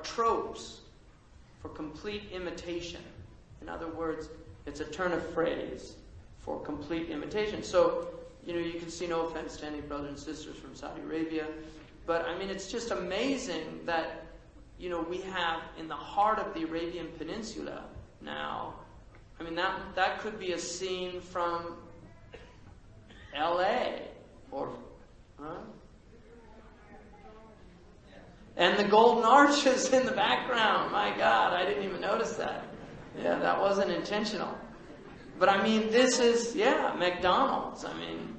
tropes for complete imitation. In other words, it's a turn of phrase for complete imitation. So, you can see, no offense to any brothers and sisters from Saudi Arabia, but I mean, it's just amazing that, we have in the heart of the Arabian Peninsula now, I mean, that could be a scene from LA or, and the golden arches in the background. My God, I didn't even notice that. Yeah, that wasn't intentional. But I mean, this is, McDonald's. I mean,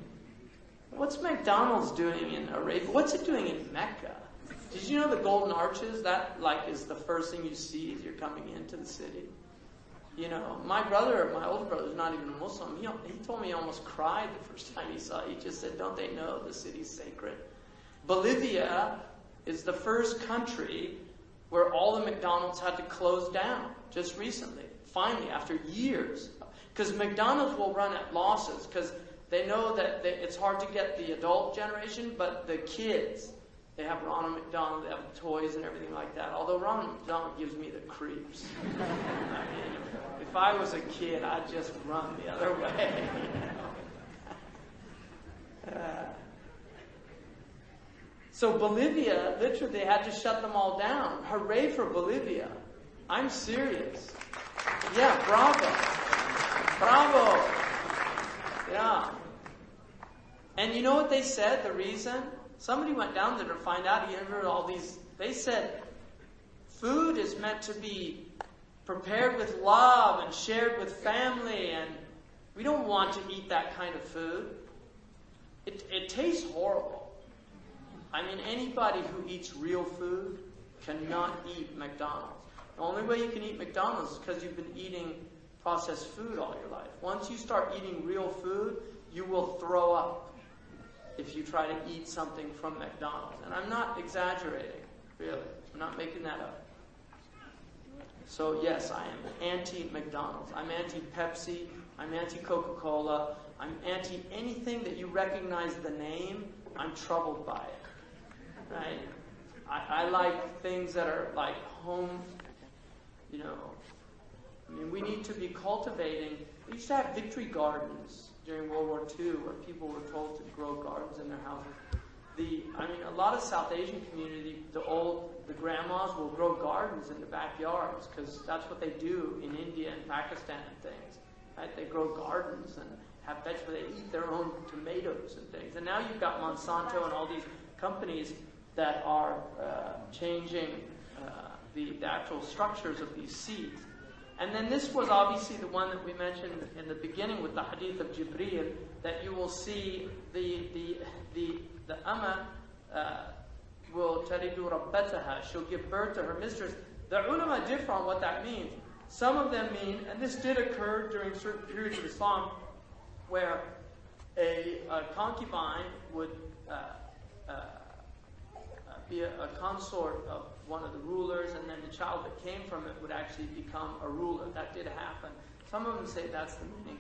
what's McDonald's doing in Arabia? What's it doing in Mecca? Did you know the golden arches, that is the first thing you see as you're coming into the city? My older brother, is not even a Muslim. He told me he almost cried the first time he saw it. He just said, don't they know the city's sacred? Bolivia is the first country where all the McDonald's had to close down just recently. Finally, after years. Because McDonald's will run at losses because they know that it's hard to get the adult generation, but the kids, they have Ronald McDonald, they have toys and everything like that. Although Ronald McDonald gives me the creeps. I mean, if I was a kid, I'd just run the other way. So Bolivia, literally, they had to shut them all down. Hooray for Bolivia. I'm serious. Yeah, bravo. Bravo. Yeah. And you know what they said, the reason? Somebody went down there to find out. He interviewed all these. They said, food is meant to be prepared with love and shared with family, and we don't want to eat that kind of food. It tastes horrible. I mean, anybody who eats real food cannot eat McDonald's. The only way you can eat McDonald's is because you've been eating processed food all your life. Once you start eating real food, you will throw up if you try to eat something from McDonald's. And I'm not exaggerating, really. I'm not making that up. So yes, I am anti-McDonald's. I'm anti-Pepsi. I'm anti-Coca-Cola. I'm anti-anything that you recognize the name. I'm troubled by it. Right? I like things that are like home, I mean, we need to be cultivating. We used to have victory gardens during World War II where people were told to grow gardens in their houses. A lot of South Asian community, the grandmas will grow gardens in the backyards because that's what they do in India and Pakistan and things. Right? They grow gardens and have vegetables. They eat their own tomatoes and things. And now you've got Monsanto and all these companies that are changing the actual structures of these seeds. And then this was obviously the one that we mentioned in the beginning with the hadith of Jibreel, that you will see the Amma will taridu rabbataha, she'll give birth to her mistress. The ulama differ on what that means. Some of them mean, and this did occur during certain periods of Islam, where a concubine would be a consort of one of the rulers, and then the child that came from it would actually become a ruler. That did happen. Some of them say that's the meaning.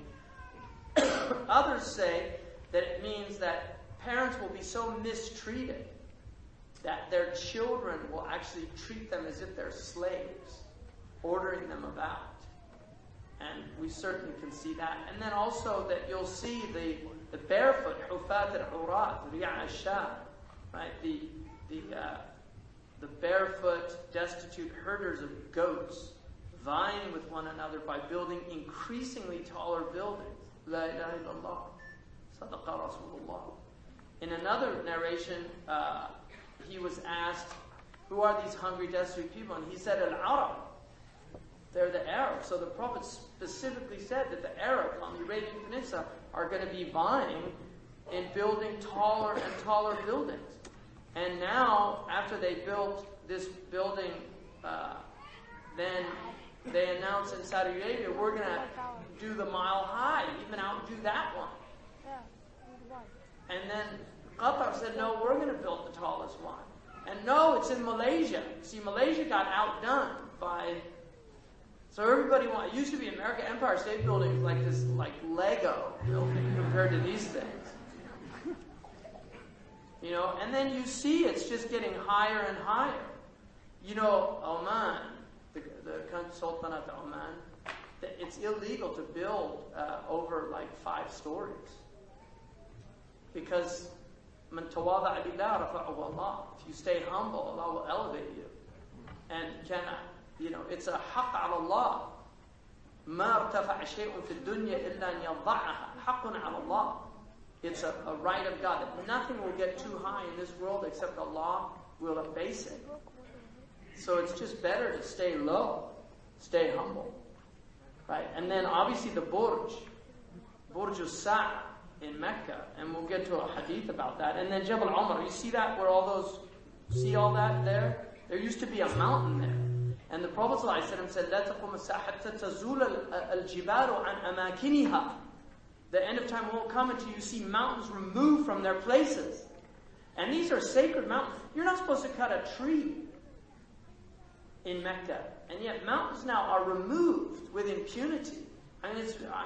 Others say that it means that parents will be so mistreated that their children will actually treat them as if they're slaves, ordering them about. And we certainly can see that. And then also that you'll see the barefoot, hufat al-urat, ri'a al-shah, right? The barefoot, destitute herders of goats vying with one another by building increasingly taller buildings. La ilaha illallah. Sadaqa Rasulullah. In another narration, he was asked, who are these hungry, destitute people? And he said, Al-Arab. They're the Arabs. So the Prophet specifically said that the Arabs on the Arabian Peninsula are going to be vying in building taller and taller buildings. And now, after they built this building, then they announced in Saudi Arabia, we're going to do the mile high, even outdo that one. And then Qatar said, no, we're going to build the tallest one. And no, it's in Malaysia. See, Malaysia got outdone by... So everybody it used to be American Empire State Building like this, like Lego building compared to these things. And then you see it's just getting higher and higher. Oman, the Sultanate of Oman, it's illegal to build over like 5 stories. Because man tawada'a lillah rafa'ahu Allah. If you stay humble, Allah will elevate you. And it's a haqq ala Allah. ما ارتفع شيء في الدنيا إلا أن يضعها حق على الله. It's a right of God that nothing will get too high in this world except Allah will abase it. So it's just better to stay low, stay humble, right? And then obviously the Burj al-Sa'a in Mecca, and we'll get to a hadith about that. And then Jabal Umar, you see that where see all that there? There used to be a mountain there. And the Prophet ﷺ said, لا تقوم الساعة حتى تزول الجبال عن أماكنها. The end of time won't come until you see mountains removed from their places. And these are sacred mountains. You're not supposed to cut a tree in Mecca. And yet mountains now are removed with impunity. I mean,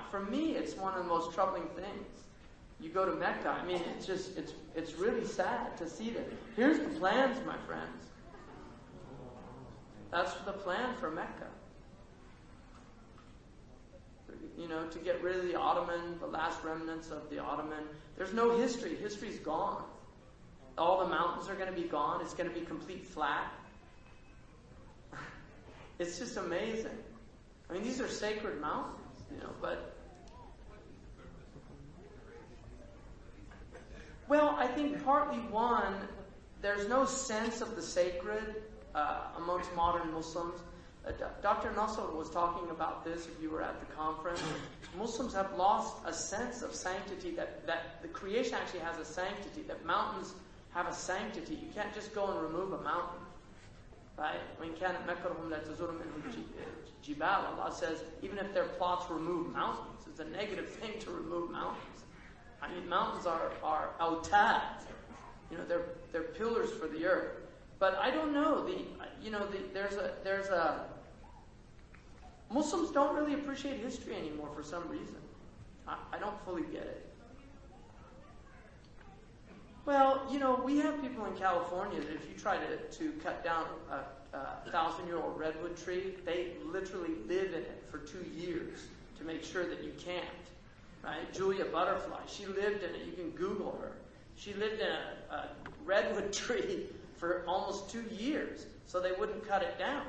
for me, it's one of the most troubling things. You go to Mecca, I mean, it's really sad to see that. Here's the plans, my friends. That's the plan for Mecca. To get rid of the last remnants of the Ottoman. There's no history. History's gone. All the mountains are going to be gone. It's going to be complete flat. It's just amazing. I mean, these are sacred mountains, but... Well, I think partly one, there's no sense of the sacred amongst modern Muslims. Dr. Nasser was talking about this if you were at the conference. Muslims have lost a sense of sanctity, that the creation actually has a sanctity, that mountains have a sanctity. You can't just go and remove a mountain. Right? Allah says, even if their plots remove mountains, it's a negative thing to remove mountains. I mean, mountains are autad. They're pillars for the earth. But I don't know. There's a Muslims don't really appreciate history anymore for some reason. I don't fully get it. Well, we have people in California that if you try to cut down a 1,000-year-old redwood tree, they literally live in it for 2 years to make sure that you can't. Right? Julia Butterfly, she lived in it. You can Google her. She lived in a redwood tree for almost 2 years, so they wouldn't cut it down.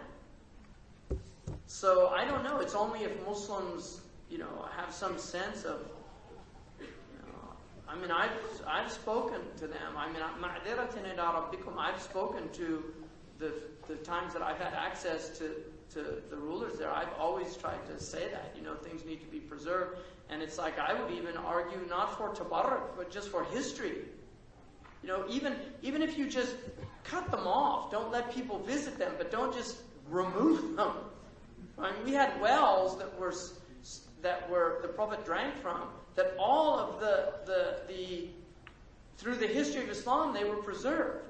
So I don't know. It's only if Muslims, have some sense of. I mean, I've spoken to them. I mean, I've spoken to the times that I've had access to the rulers there. I've always tried to say that things need to be preserved, and it's like I would even argue not for tabarruk, but just for history. Even if you just cut them off, don't let people visit them, but don't just remove them. I mean, we had wells that were the Prophet drank from, that all of the through the history of Islam they were preserved.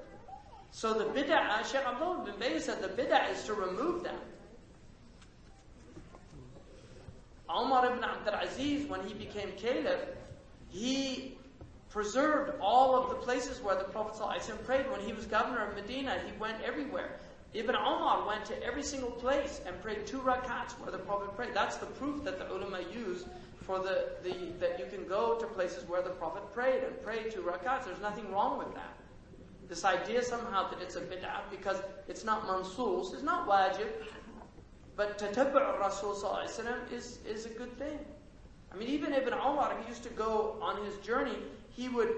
So the bid'ah, Shaykh Abdullah bin Bayy said the bid'ah is to remove them. Umar ibn Abdul Aziz, when he became caliph, he preserved all of the places where the Prophet ﷺ prayed. When he was governor of Medina, he went everywhere. Ibn Umar went to every single place and prayed 2 rakats where the Prophet prayed. That's the proof that the ulama use for that you can go to places where the Prophet prayed and pray 2 rakats. There's nothing wrong with that. This idea somehow that it's a bid'ah because it's not mansoos, it's not wajib, but tatabbu' al-Rasul is a good thing. I mean, even Ibn Umar, he used to go on his journey, he would,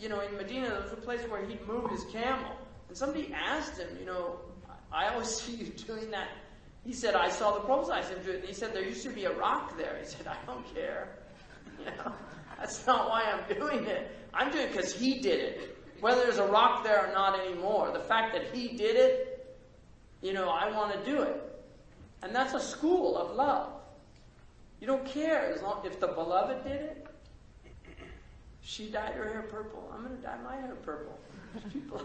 in Medina, there was a place where he'd move his camel. And somebody asked him, I always see you doing that. He said, I saw the Prophet do it. And he said, there used to be a rock there. He said, I don't care. That's not why I'm doing it. I'm doing it because he did it. Whether there's a rock there or not anymore. The fact that he did it, I want to do it. And that's a school of love. You don't care as long if the beloved did it. She dyed her hair purple. I'm going to dye my hair purple. People